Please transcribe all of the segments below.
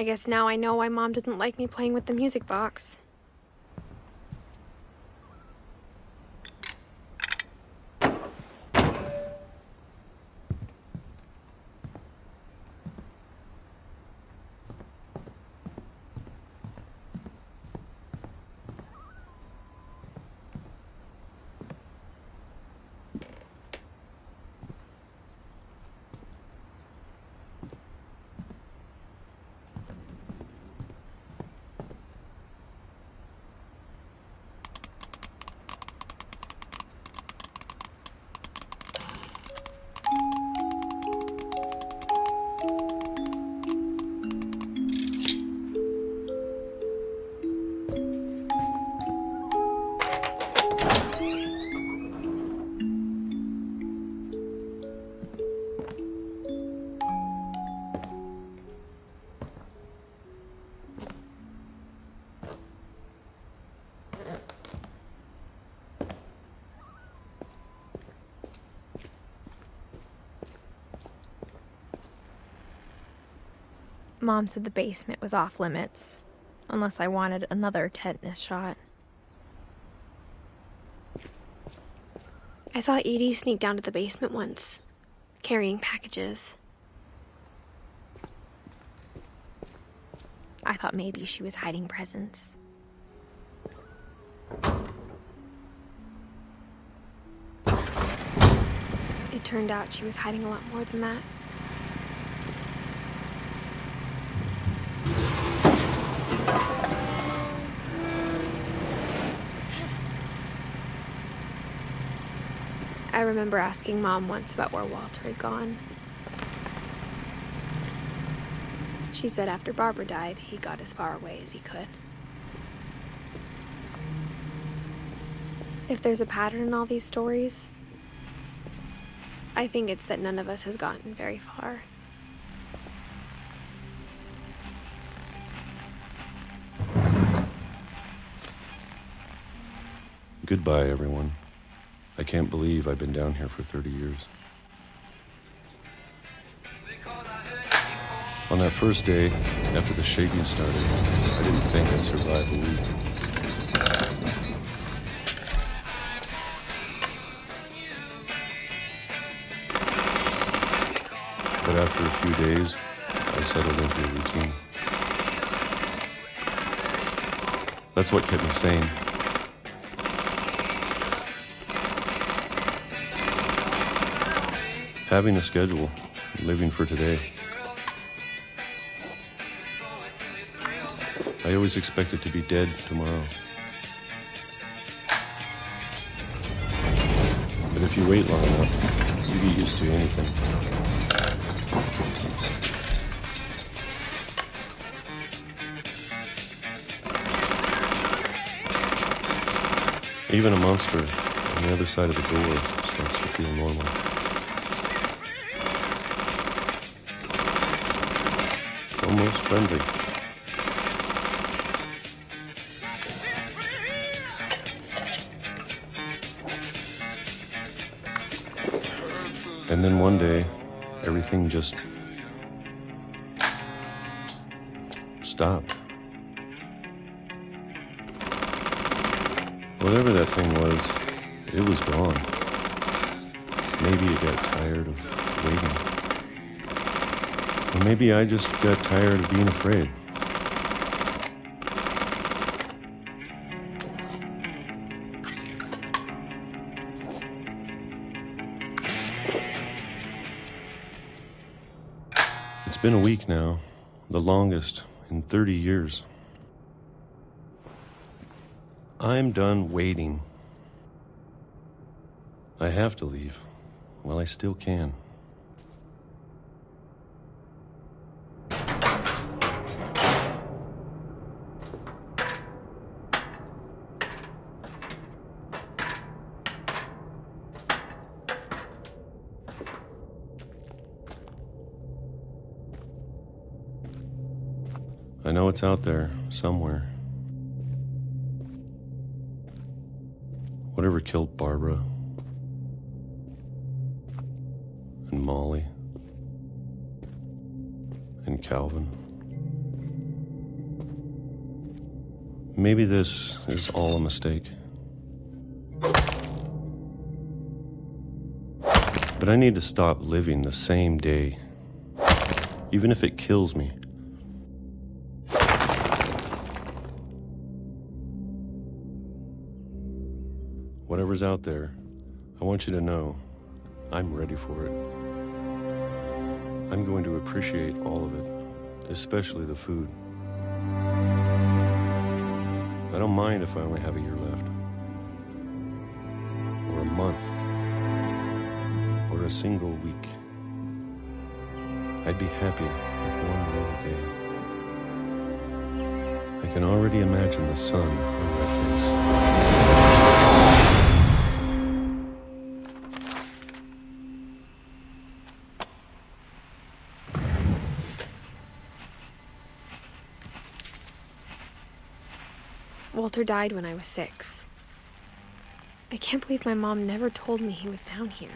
I guess now I know why Mom didn't like me playing with the music box. Mom said the basement was off limits, unless I wanted another tetanus shot. I saw Edie sneak down to the basement once, carrying packages. I thought maybe she was hiding presents. It turned out she was hiding a lot more than that. I remember asking Mom once about where Walter had gone. She said after Barbara died, he got as far away as he could. If there's a pattern in all these stories, I think it's that none of us has gotten very far. Goodbye, everyone. I can't believe I've been down here for 30 years. On that first day, after the shaking started, I didn't think I'd survive a week. But after a few days, I settled into a routine. That's what kept me sane. Having a schedule, living for today. I always expected to be dead tomorrow. But if you wait long enough, you get used to anything. Even a monster on the other side of the door starts to feel normal. Almost friendly. And then one day, everything just stopped. Whatever that thing was, it was gone. Maybe it got tired of waiting. Or maybe I just got tired of being afraid. It's been a week now, the longest in 30 years. I'm done waiting. I have to leave while I still can. I know it's out there, somewhere. Whatever killed Barbara and Molly and Calvin Maybe this is all a mistake. But I need to stop living the same day, even if it kills me. Whatever's out there, I want you to know I'm ready for it. I'm going to appreciate all of it, especially the food. I don't mind if I only have a year left, or a month, or a single week. I'd be happy with one real day. I can already imagine the sun on my face. Walter died when I was 6. I can't believe my mom never told me he was down here.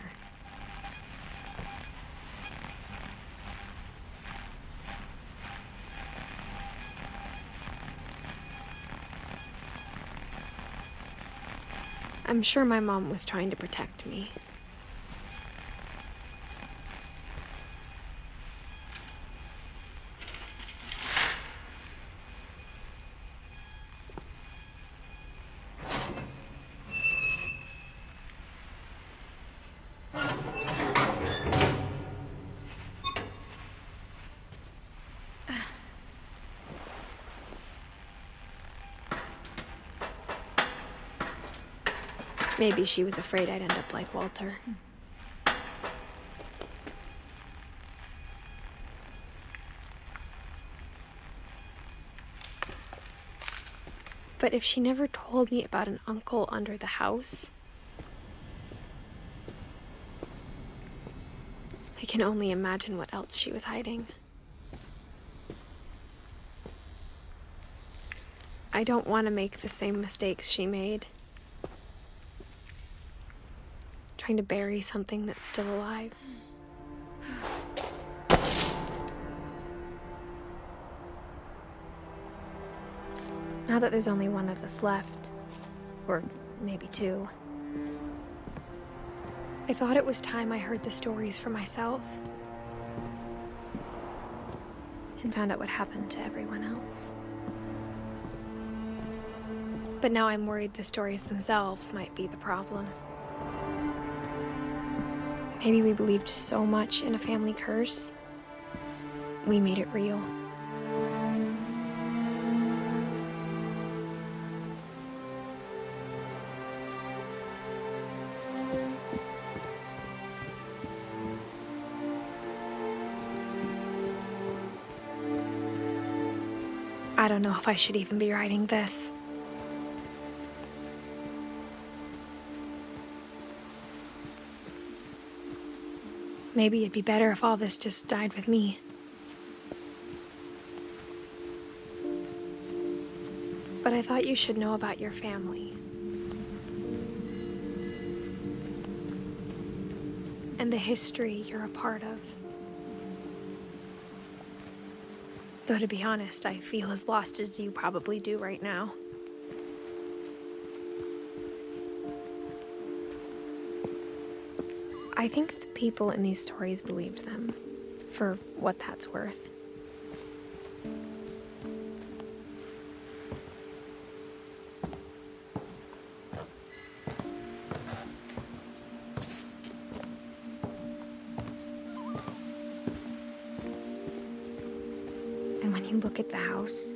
I'm sure my mom was trying to protect me. Maybe she was afraid I'd end up like Walter. But if she never told me about an uncle under the house, I can only imagine what else she was hiding. I don't want to make the same mistakes she made. Trying to bury something that's still alive. Now that there's only one of us left, or maybe 2, I thought it was time I heard the stories for myself and found out what happened to everyone else. But now I'm worried the stories themselves might be the problem. Maybe we believed so much in a family curse, we made it real. I don't know if I should even be writing this. Maybe it'd be better if all this just died with me. But I thought you should know about your family. And the history you're a part of. Though to be honest, I feel as lost as you probably do right now. I think the people in these stories believed them, for what that's worth. And when you look at the house,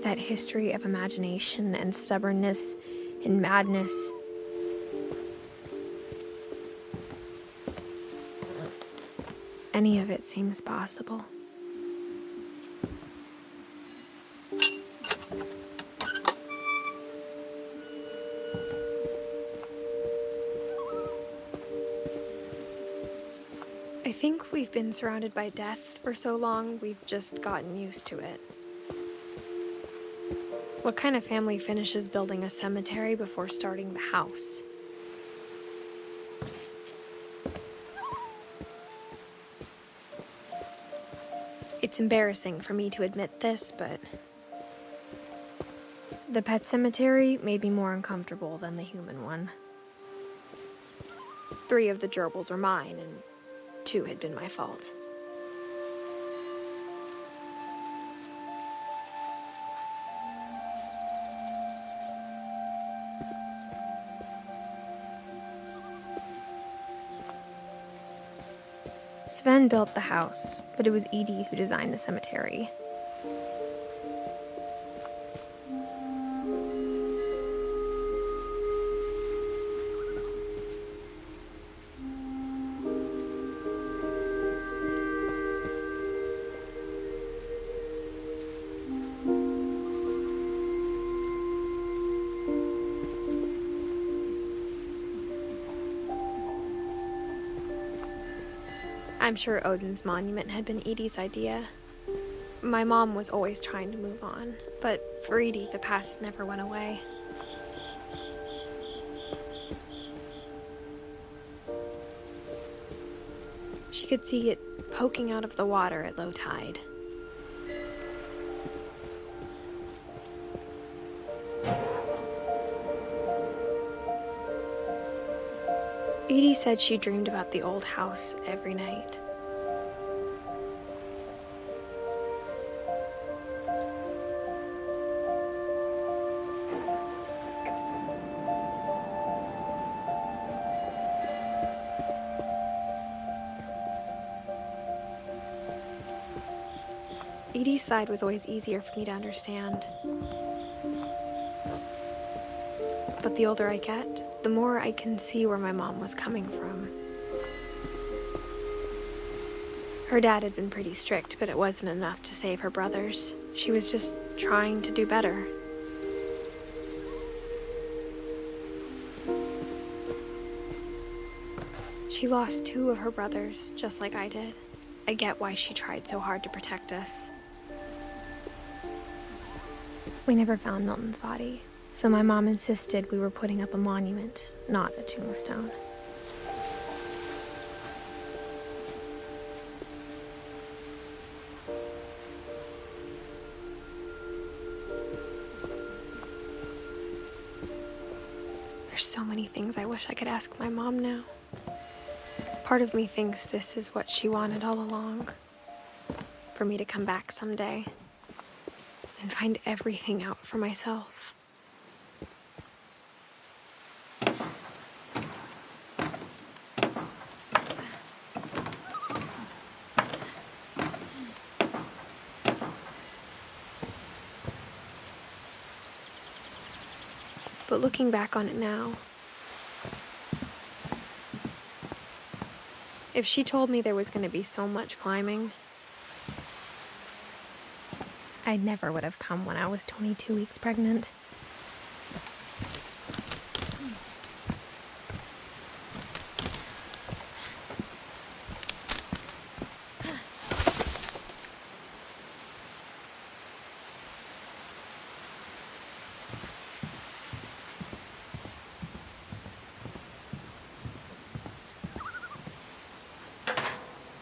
that history of imagination and stubbornness and madness, any of it seems possible. I think we've been surrounded by death for so long, we've just gotten used to it. What kind of family finishes building a cemetery before starting the house? It's embarrassing for me to admit this, but The pet cemetery made me more uncomfortable than the human one. 3 of the gerbils were mine, and 2 had been my fault. Sven built the house, but it was Edie who designed the cemetery. I'm sure Odin's monument had been Edie's idea. My mom was always trying to move on, but for Edie, the past never went away. She could see it poking out of the water at low tide. Edie said she dreamed about the old house every night. Edie's side was always easier for me to understand. But the older I get, the more I can see where my mom was coming from. Her dad had been pretty strict, but it wasn't enough to save her brothers. She was just trying to do better. She lost 2 of her brothers, just like I did. I get why she tried so hard to protect us. We never found Milton's body, so my mom insisted we were putting up a monument, not a tombstone. There's so many things I wish I could ask my mom now. Part of me thinks this is what she wanted all along. For me to come back someday and find everything out for myself. But looking back on it now, if she told me there was going to be so much climbing, I never would have come when I was 22 weeks pregnant.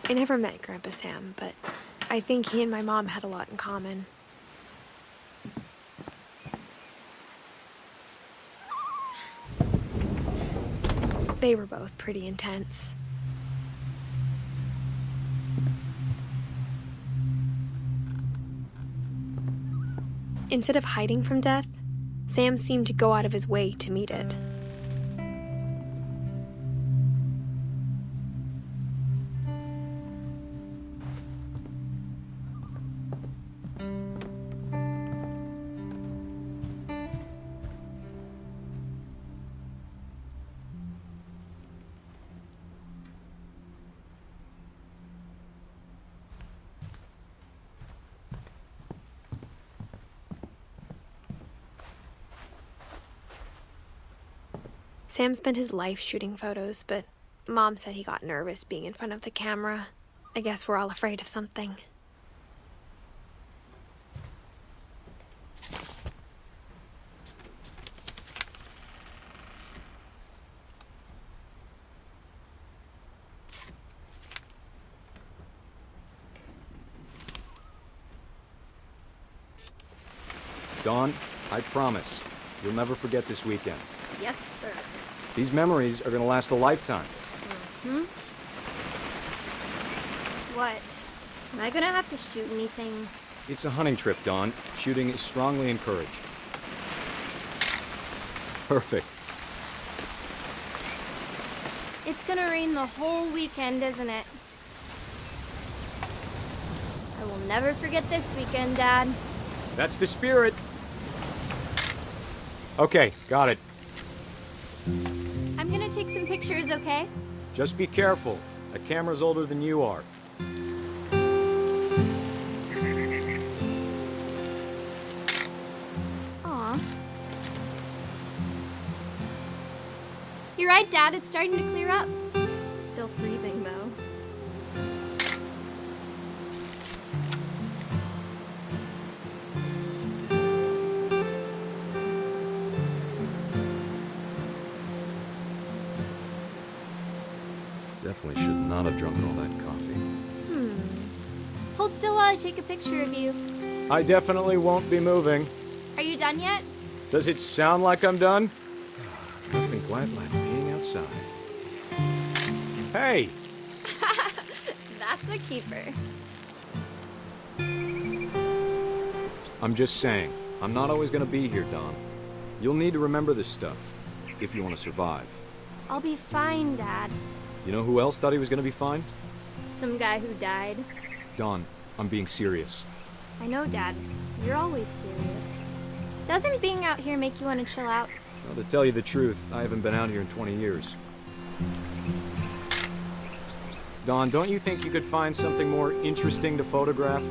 I never met Grandpa Sam, but I think he and my mom had a lot in common. They were both pretty intense. Instead of hiding from death, Sam seemed to go out of his way to meet it. Sam spent his life shooting photos, but Mom said he got nervous being in front of the camera. I guess we're all afraid of something. Dawn, I promise, you'll never forget this weekend. Yes, sir. These memories are gonna last a lifetime. Hmm? What? Am I gonna have to shoot anything? It's a hunting trip, Dawn. Shooting is strongly encouraged. Perfect. It's gonna rain the whole weekend, isn't it? I will never forget this weekend, Dad. That's the spirit. Okay, got it. I'm gonna take some pictures, okay? Just be careful. That camera's older than you are. Aw. You're right, Dad. It's starting to clear up. Still freezing, though. Definitely should not have drunk all that coffee. Hold still while I take a picture of you. I definitely won't be moving. Are you done yet? Does it sound like I'm done? Nothing quite like being outside. Hey! That's a keeper. I'm just saying, I'm not always gonna be here, Don. You'll need to remember this stuff, if you want to survive. I'll be fine, Dad. You know who else thought he was gonna be fine? Some guy who died. Don, I'm being serious. I know, Dad. You're always serious. Doesn't being out here make you want to chill out? Well, to tell you the truth, I haven't been out here in 20 years. Don, don't you think you could find something more interesting to photograph?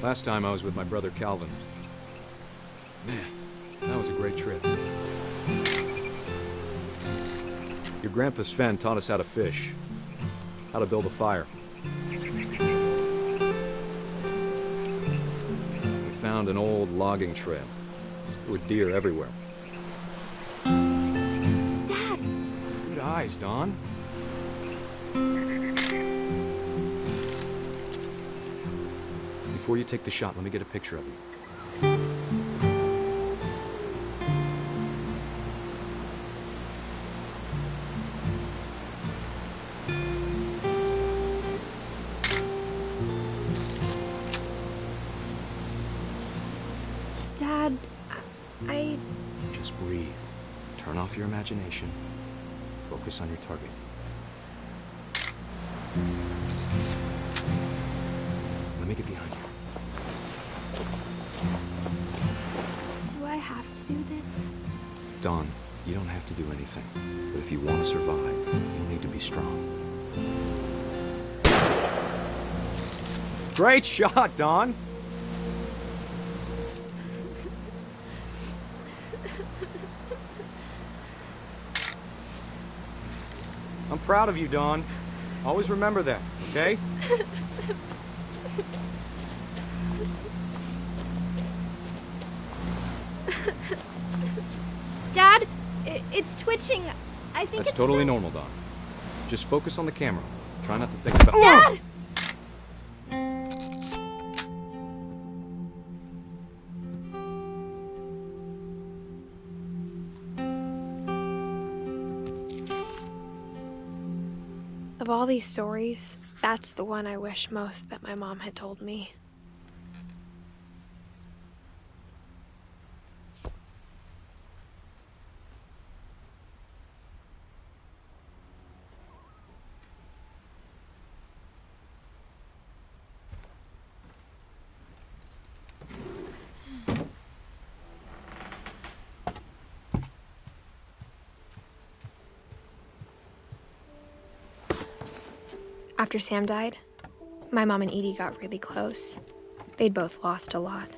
Last time I was with my brother Calvin. Man, that was a great trip. Your grandpa Sven taught us how to fish, how to build a fire. We found an old logging trail. There were deer everywhere. Dad! Good eyes, Don. Before you take the shot, let me get a picture of you. Dad, I... Just breathe. Turn off your imagination. Focus on your target. Let me get behind you. Do I have to do this? Dawn, you don't have to do anything. But if you want to survive, you'll need to be strong. Great shot, Dawn! I'm proud of you, Dawn. Always remember that, okay? Dad, it's twitching. I think That's it's totally so- normal, Dawn. Just focus on the camera. Try not to think about— Dad! Of all these stories, that's the one I wish most that my mom had told me. After Sam died, my mom and Edie got really close. They'd both lost a lot.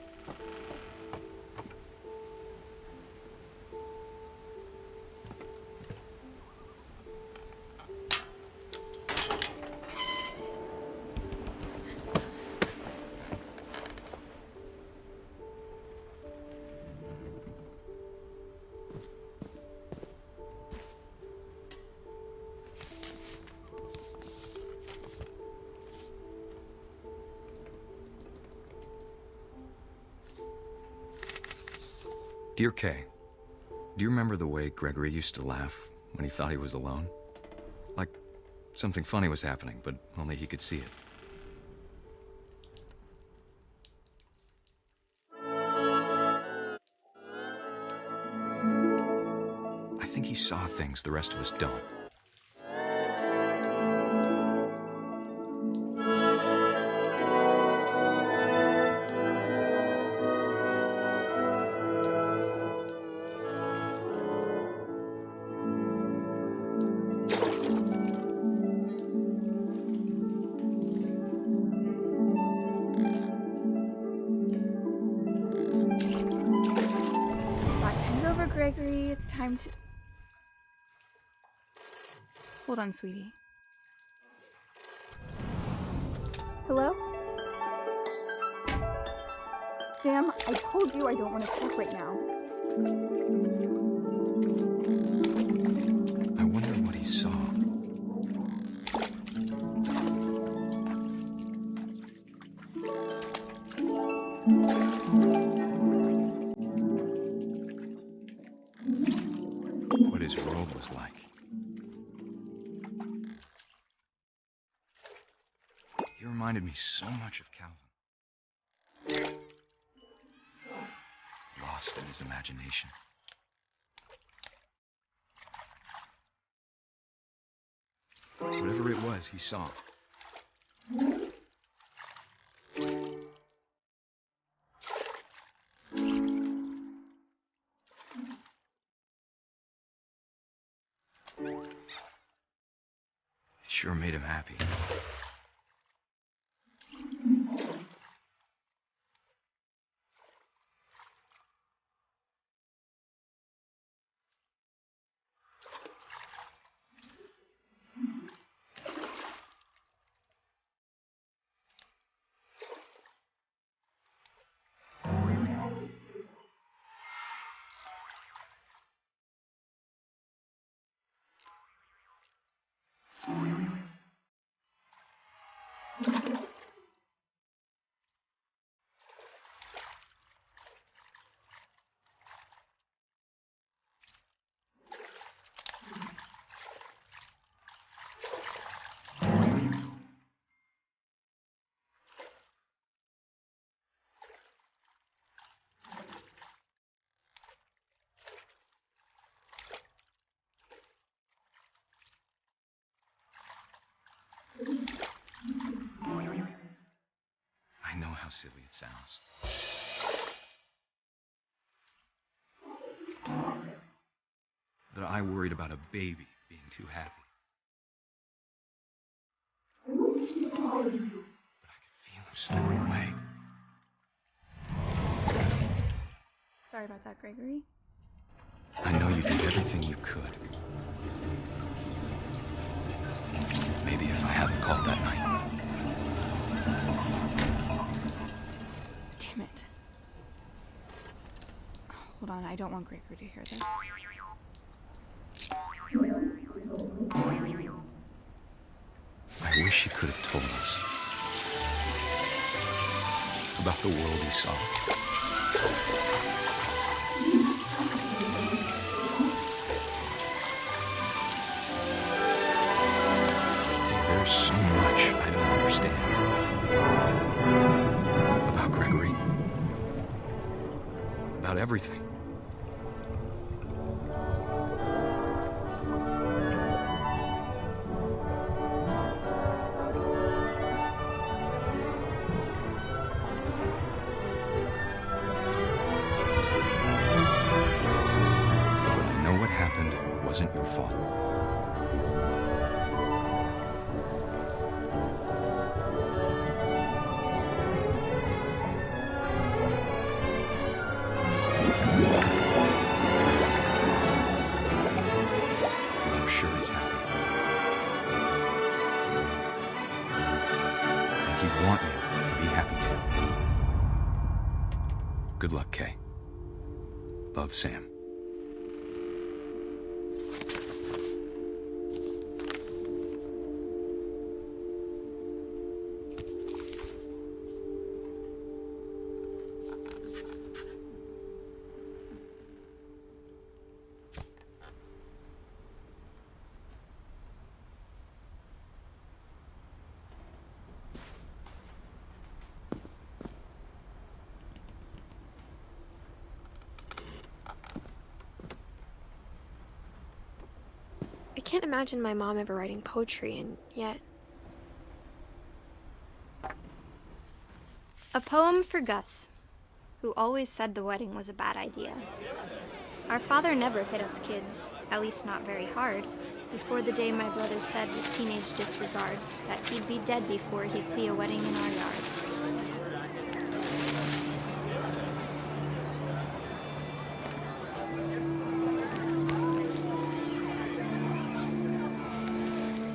Dear Kay, do you remember the way Gregory used to laugh when he thought he was alone? Like something funny was happening, but only he could see it. I think he saw things the rest of us don't. Time's over, Gregory. It's time to... Hold on, sweetie. Hello? Sam, I told you I don't want to talk right now. I wonder what he saw. What his world was like. He reminded me so much of Calvin. Lost in his imagination. Whatever it was, he saw. It sure made him happy. I know how silly it sounds. That I worried about a baby being too happy. But I could feel him slipping away. Sorry about that, Gregory. I know you did everything you could. Maybe if I hadn't called that night. Damn it. Hold on, I don't want Gregory to hear this. I wish he could have told us about the world he saw. There's so much I don't understand about Gregory, about everything. Wasn't your fault. I'm sure he's happy. And he'd want you to be happy too. Good luck, Kay. Love, Sam. can't imagine my mom ever writing poetry, and yet... A poem for Gus, who always said the wedding was a bad idea. Our father never hit us kids, at least not very hard, before the day my brother said with teenage disregard that he'd be dead before he'd see a wedding in our yard.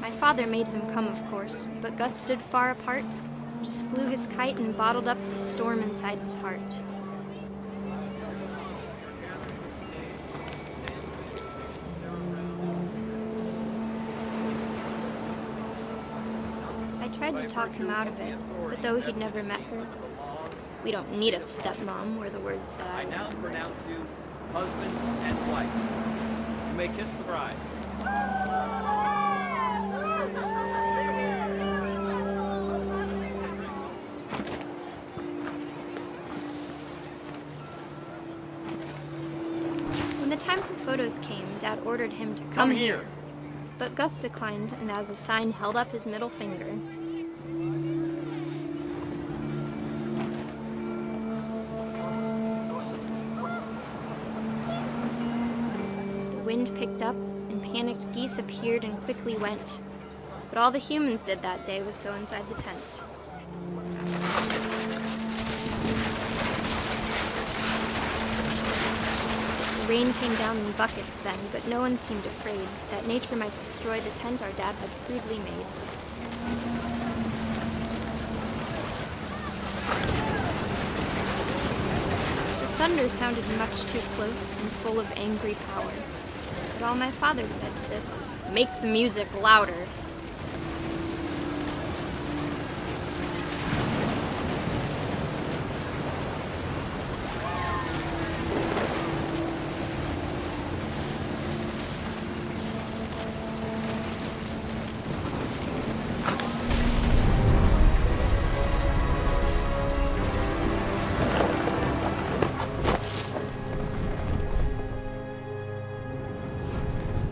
My father made him come, of course, but Gus stood far apart, just flew his kite and bottled up the storm inside his heart. I tried to talk him out of it, but though he'd never met her, "We don't need a stepmom," were the words that I now remembered. pronounce you husband and wife. You may kiss the bride. When the time for photos came, Dad ordered him to come here. But Gus declined, and as a sign held up his middle finger. The wind picked up, and panicked geese appeared and quickly went. But all the humans did that day was go inside the tent. The rain came down in buckets then, but no one seemed afraid that nature might destroy the tent our dad had crudely made. The thunder sounded much too close and full of angry power. But all my father said to this was, "Make the music louder."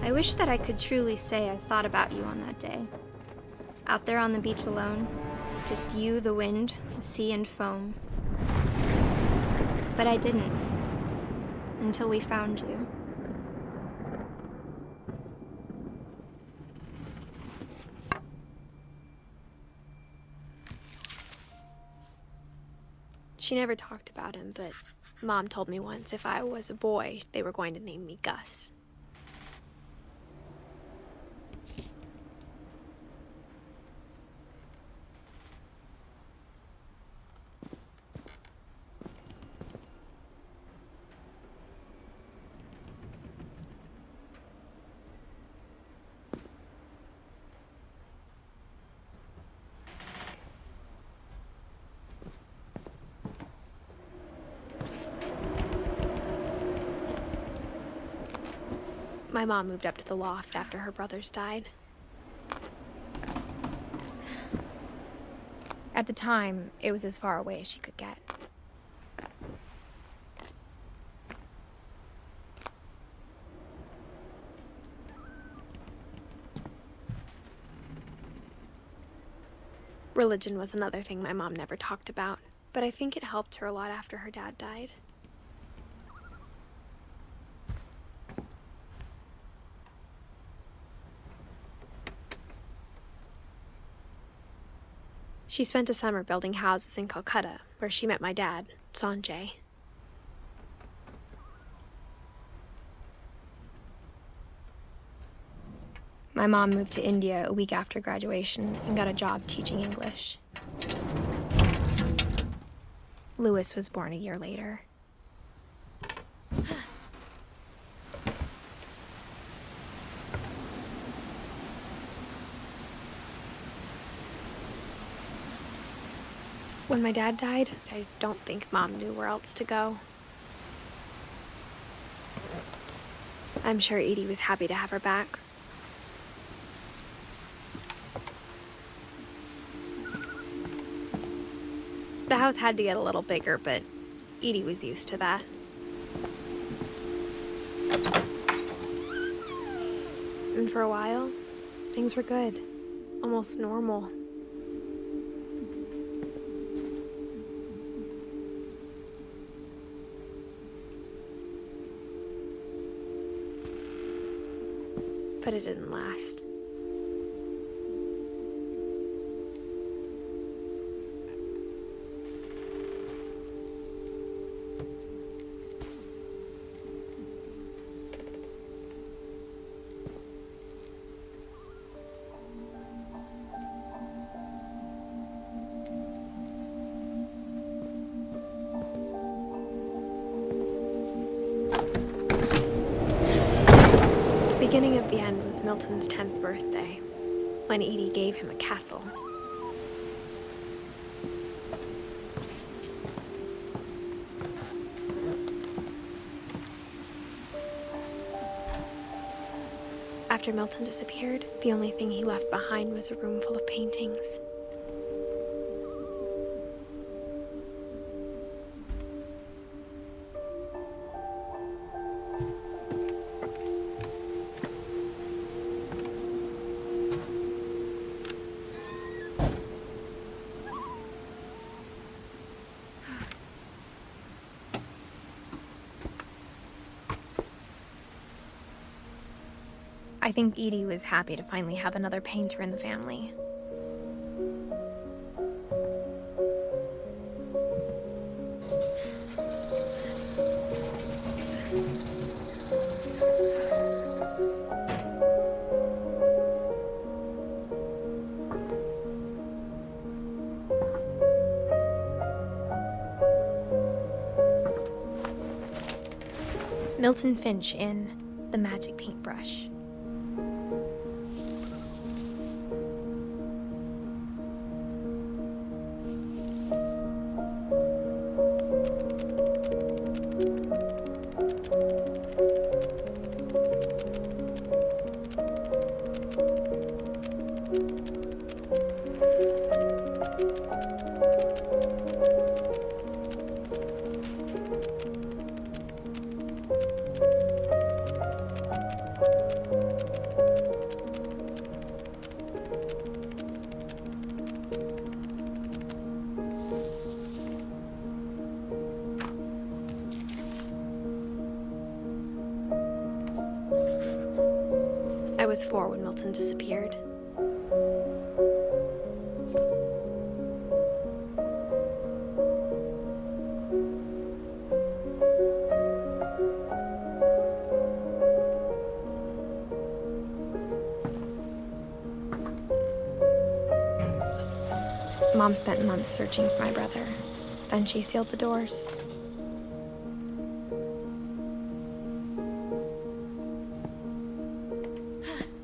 I wish that I could truly say I thought about you on that day. Out there on the beach alone, just you, the wind, the sea, and foam. But I didn't, until we found you. She never talked about him, but Mom told me once if I was a boy, they were going to name me Gus. My mom moved up to the loft after her brothers died. At the time, it was as far away as she could get. Religion was another thing my mom never talked about, but I think it helped her a lot after her dad died. She spent a summer building houses in Calcutta, where she met my dad, Sanjay. My mom moved to India a week after graduation and got a job teaching English. Louis was born a year later. When my dad died, I don't think Mom knew where else to go. I'm sure Edie was happy to have her back. The house had to get a little bigger, but Edie was used to that. And for a while, things were good. Almost normal. But it didn't last. The beginning of the end was Milton's 10th birthday, when Edie gave him a castle. After Milton disappeared, the only thing he left behind was a room full of paintings. I think Edie was happy to finally have another painter in the family. Milton Finch in The Magic Paintbrush. I was 4 when Milton disappeared. Mom spent months searching for my brother. Then she sealed the doors.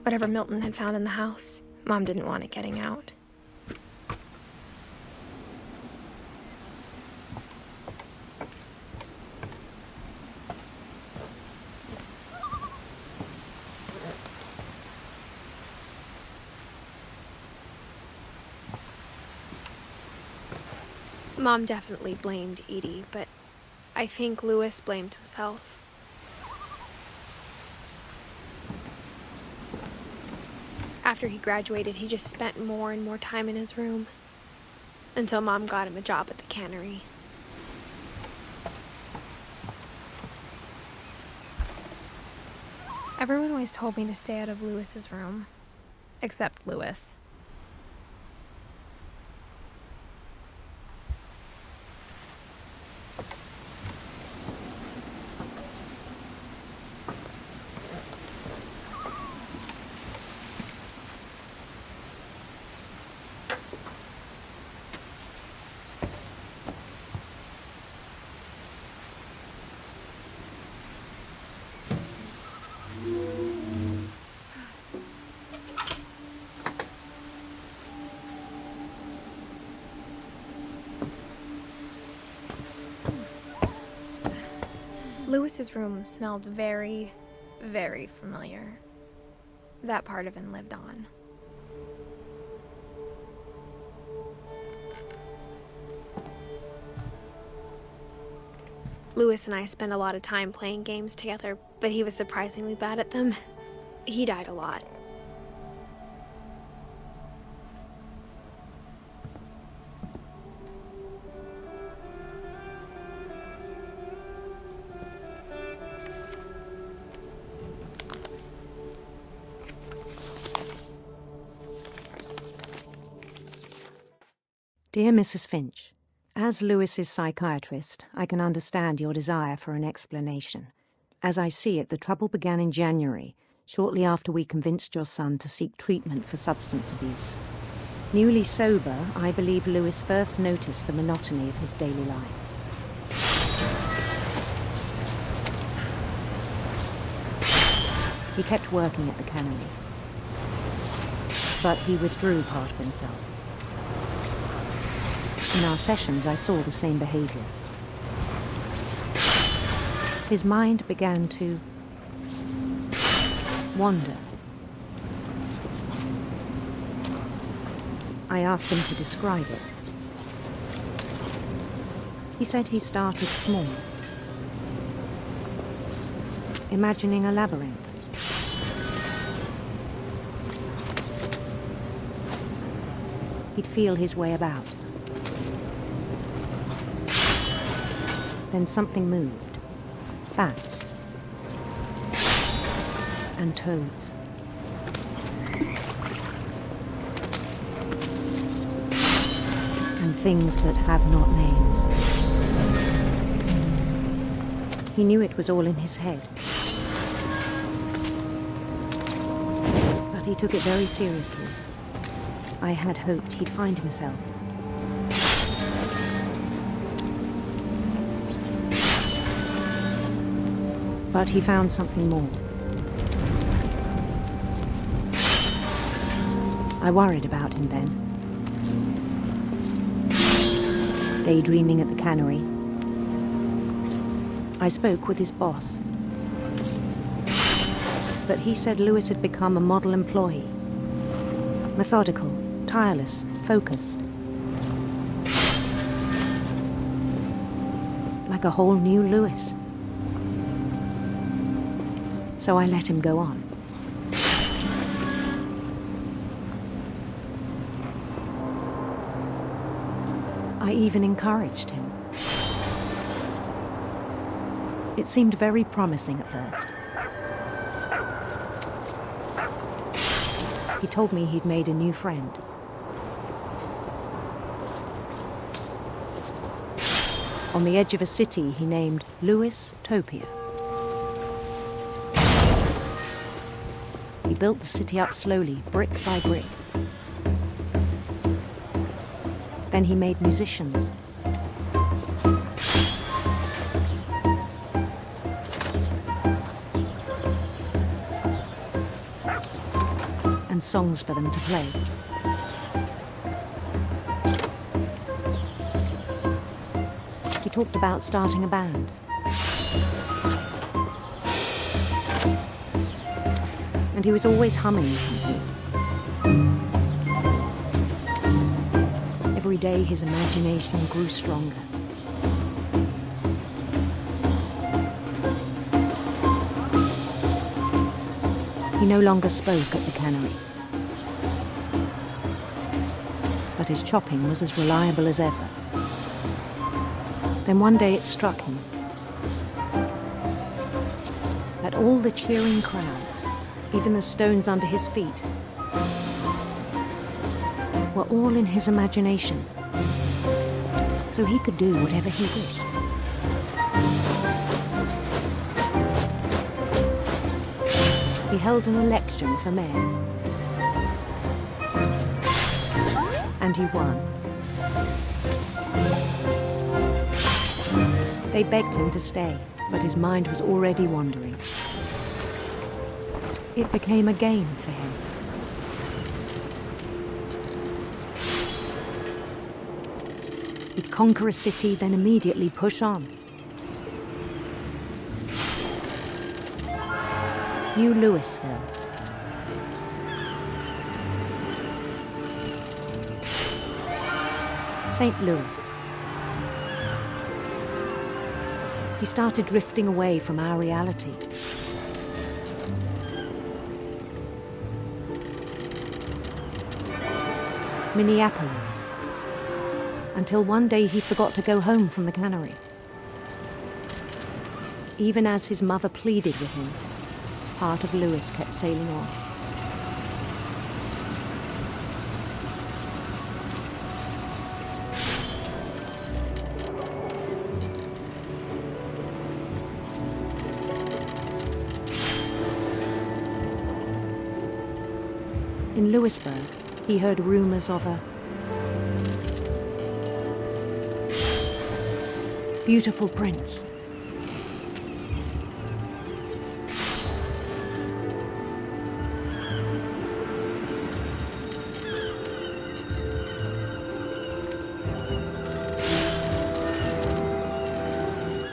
Whatever Milton had found in the house, Mom didn't want it getting out. Mom definitely blamed Edie, but I think Louis blamed himself. After he graduated, he just spent more and more time in his room, until Mom got him a job at the cannery. Everyone always told me to stay out of Louis's room, except Louis. Louis's room smelled very, very familiar. That part of him lived on. Louis and I spent a lot of time playing games together, but he was surprisingly bad at them. He died a lot. Dear Mrs. Finch, as Lewis's psychiatrist, I can understand your desire for an explanation. As I see it, the trouble began in January, shortly after we convinced your son to seek treatment for substance abuse. Newly sober, I believe Lewis first noticed the monotony of his daily life. He kept working at the cannery, but he withdrew part of himself. In our sessions, I saw the same behavior. His mind began to wander. I asked him to describe it. He said he started small, imagining a labyrinth. He'd feel his way about. Then something moved. Bats. And toads. And things that have not names. He knew it was all in his head. But he took it very seriously. I had hoped he'd find himself. But he found something more. I worried about him then. Daydreaming at the cannery, I spoke with his boss. But he said Lewis had become a model employee. Methodical, tireless, focused. Like a whole new Lewis. So I let him go on. I even encouraged him. It seemed very promising at first. He told me he'd made a new friend. On the edge of a city he named Lewis Topia. He built the city up slowly, brick by brick. Then he made musicians. And songs for them to play. He talked about starting a band. And he was always humming something. Every day his imagination grew stronger. He no longer spoke at the cannery. But his chopping was as reliable as ever. Then one day it struck him that all the cheering crowds, even the stones under his feet, were all in his imagination, so he could do whatever he wished. He held an election for mayor, and he won. They begged him to stay, but his mind was already wandering. It became a game for him. He'd conquer a city, then immediately push on. New Louisville. St. Louis. He started drifting away from our reality. Minneapolis. Until one day he forgot to go home from the cannery. Even as his mother pleaded with him, part of Lewis kept sailing on. In Louisburg, he heard rumors of a beautiful prince.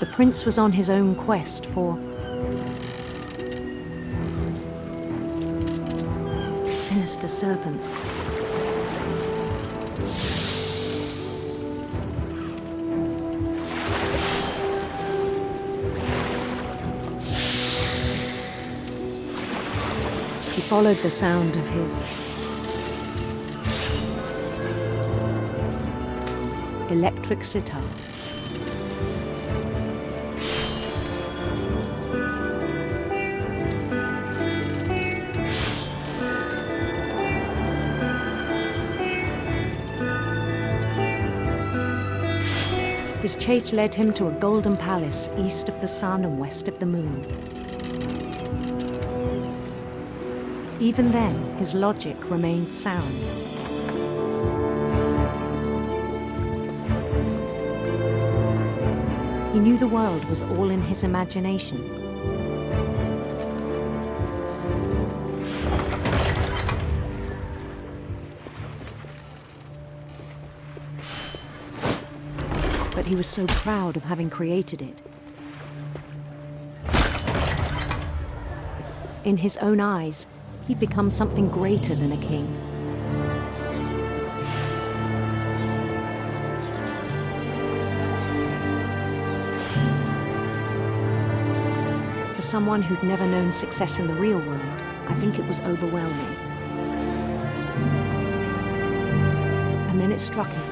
The prince was on his own quest for sinister serpents. He followed the sound of his electric sitar. His chase led him to a golden palace east of the sun and west of the moon. Even then, his logic remained sound. He knew the world was all in his imagination. But he was so proud of having created it. In his own eyes, he'd become something greater than a king. For someone who'd never known success in the real world, I think it was overwhelming. And then it struck him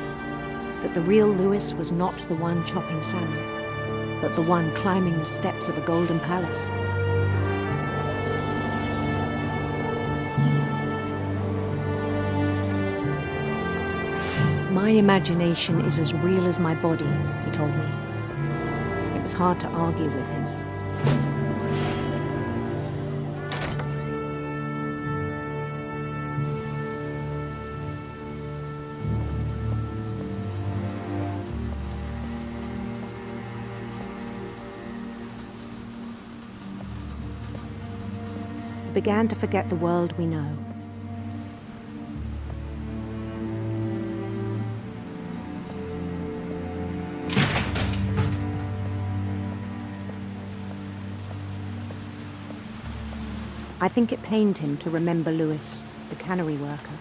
that the real Lewis was not the one chopping salmon, but the one climbing the steps of a golden palace. My imagination is as real as my body, he told me. It was hard to argue with him. He began to forget the world we know. I think it pained him to remember Lewis, the cannery worker.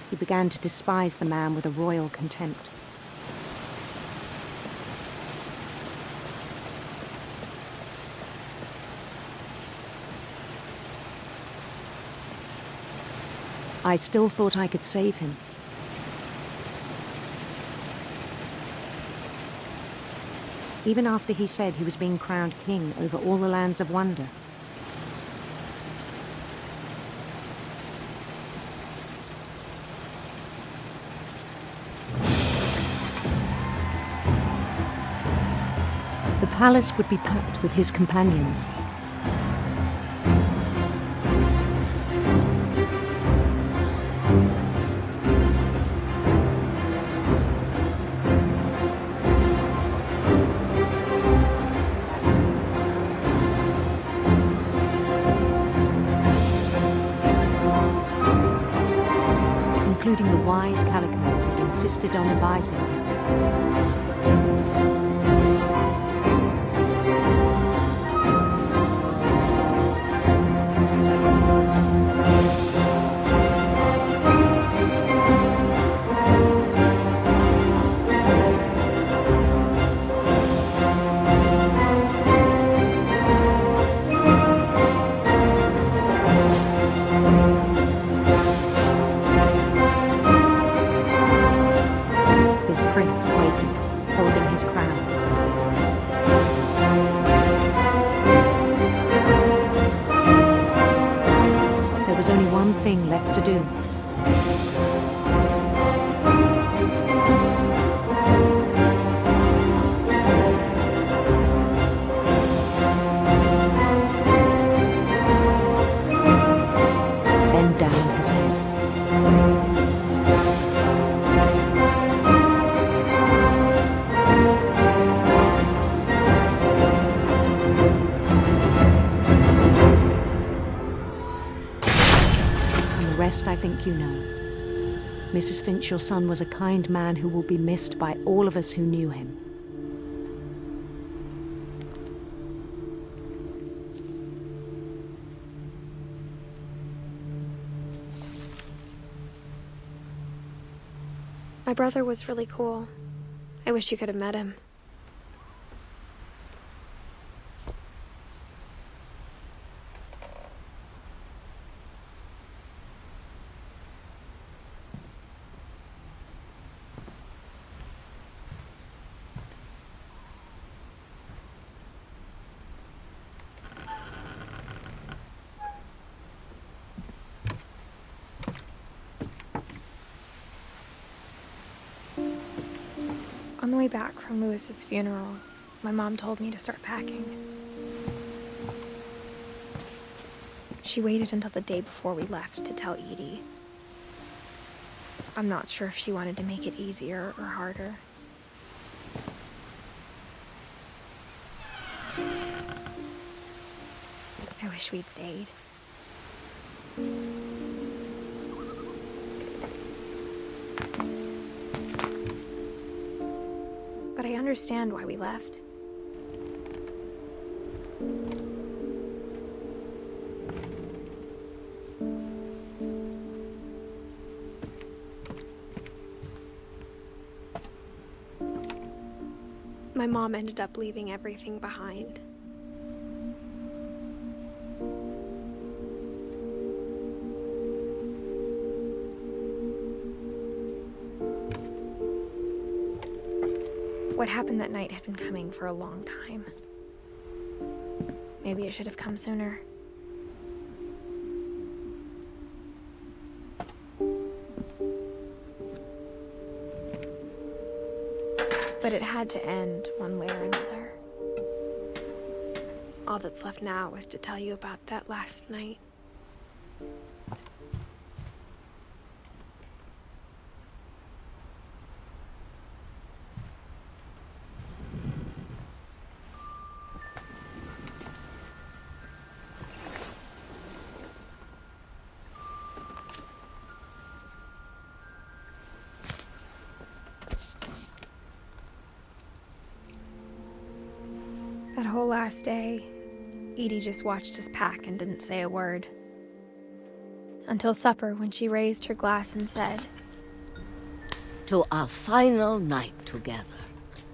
He began to despise the man with a royal contempt. I still thought I could save him. Even after he said he was being crowned king over all the lands of wonder. The palace would be packed with his companions. Including the wise Calico who insisted on advising him. Prince waiting, holding his crown. There was only one thing left to do. rest I think you know. Mrs. Finch, your son was a kind man who will be missed by all of us who knew him. My brother was really cool. I wish you could have met him. On the way back from Lewis's funeral, my mom told me to start packing. She waited until the day before we left to tell Edie. I'm not sure if she wanted to make it easier or harder. I wish we'd stayed. But I understand why we left. My mom ended up leaving everything behind. What happened that night had been coming for a long time. Maybe it should have come sooner. But it had to end one way or another. All that's left now is to tell you about that last night. That whole last day, Edie just watched us pack and didn't say a word. Until supper, when she raised her glass and said, "To our final night together,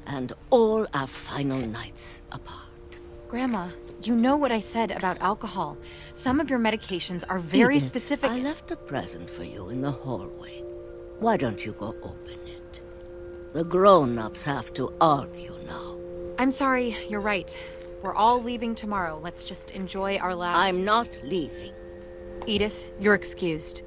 and all our final nights apart." Grandma, you know what I said about alcohol. Some of your medications are very Edith, specific. I left a present for you in the hallway. Why don't you go open it? The grown-ups have to argue now. I'm sorry, you're right. We're all leaving tomorrow. Let's just enjoy our last... I'm not leaving. Edith, you're excused.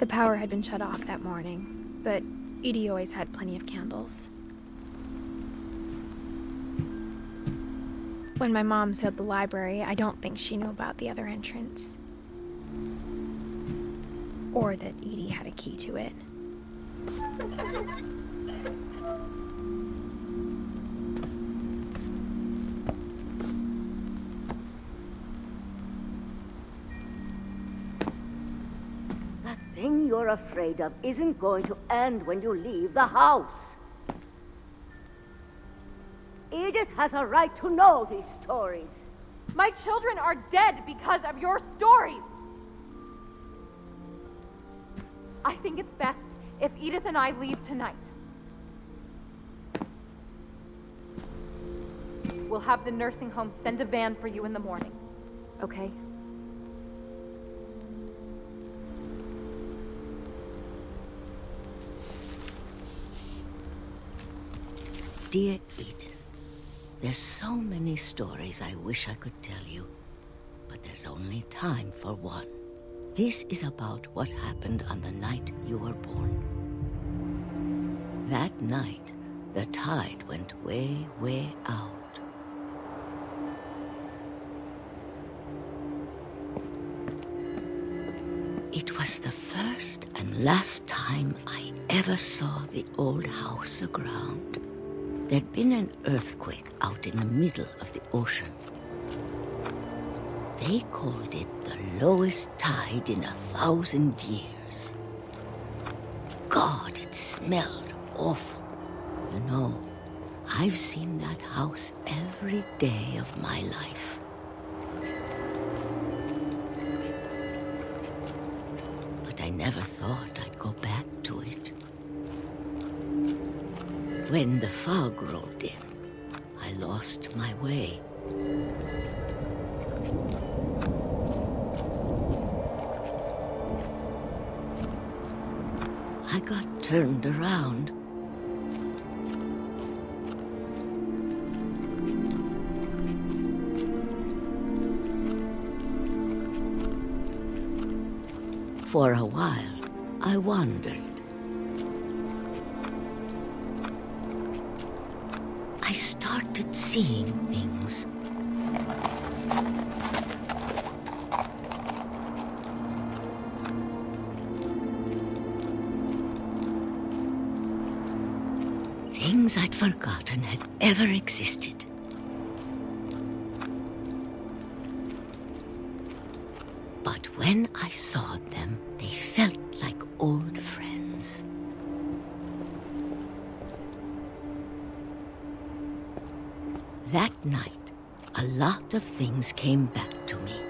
the power had been shut off that morning, but Edie always had plenty of candles. When my mom sealed the library, I don't think she knew about the other entrance. Or that Edie had a key to it. That thing you're afraid of isn't going to end when you leave the house. Edith has a right to know these stories. My children are dead because of your stories. I think it's best if Edith and I leave tonight. We'll have the nursing home send a van for you in the morning, okay? Dear Edith, there's so many stories I wish I could tell you, but there's only time for one. This is about what happened on the night you were born. That night, the tide went way, way out. It was the first and last time I ever saw the old house aground. There'd been an earthquake out in the middle of the ocean. They called it the lowest tide in 1,000 years. God, it smelled awful. You know, I've seen that house every day of my life. But I never thought I'd go back to it. When the fog rolled in, I lost my way. I got turned around. For a while, I wandered. I started seeing things. Things I'd forgotten had ever existed. But when I saw them, they felt like old friends. That night, a lot of things came back to me.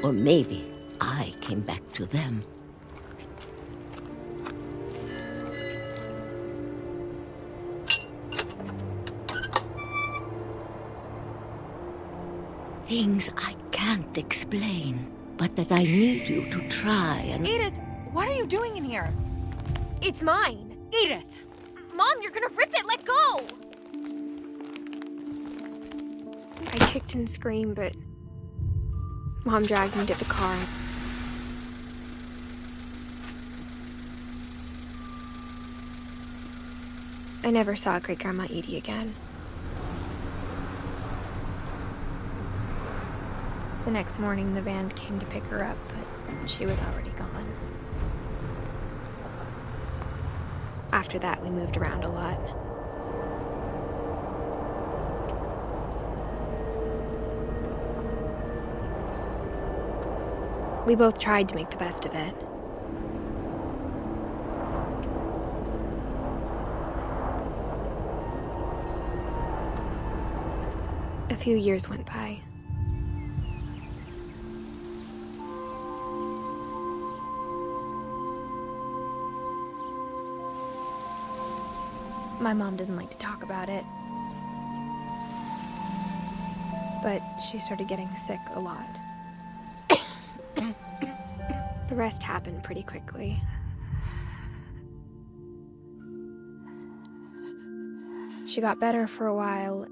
Or maybe I came back to them. Things I can't explain, but that I need you to try and... Edith, what are you doing in here? It's mine. Edith! Mom, you're gonna rip it! Let go! I kicked and screamed, but Mom dragged me to the car. I never saw Great-Grandma Edie again. The next morning, the band came to pick her up, but she was already gone. After that, we moved around a lot. We both tried to make the best of it. A few years went by. My mom didn't like to talk about it, but she started getting sick a lot. The rest happened pretty quickly. She got better for a while,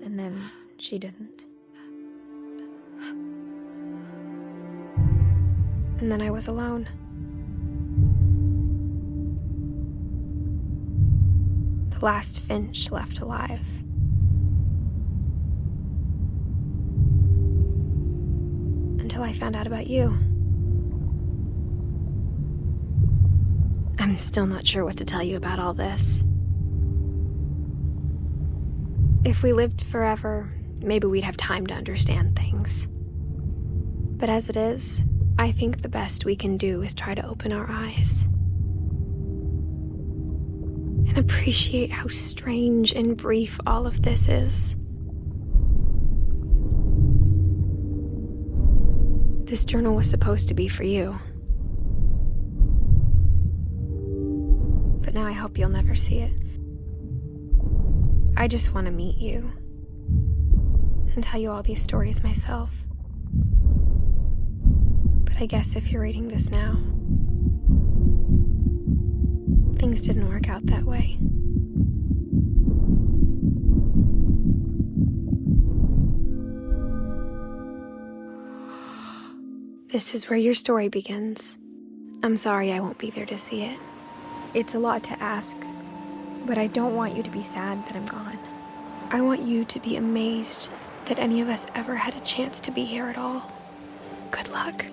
and then she didn't. And then I was alone. The last Finch left alive. Until I found out about you. I'm still not sure what to tell you about all this. If we lived forever, maybe we'd have time to understand things. But as it is, I think the best we can do is try to open our eyes. And appreciate how strange and brief all of this is. This journal was supposed to be for you. But now I hope you'll never see it. I just want to meet you and tell you all these stories myself. But I guess if you're reading this now, things didn't work out that way. This is where your story begins. I'm sorry I won't be there to see it. It's a lot to ask, but I don't want you to be sad that I'm gone. I want you to be amazed that any of us ever had a chance to be here at all. Good luck.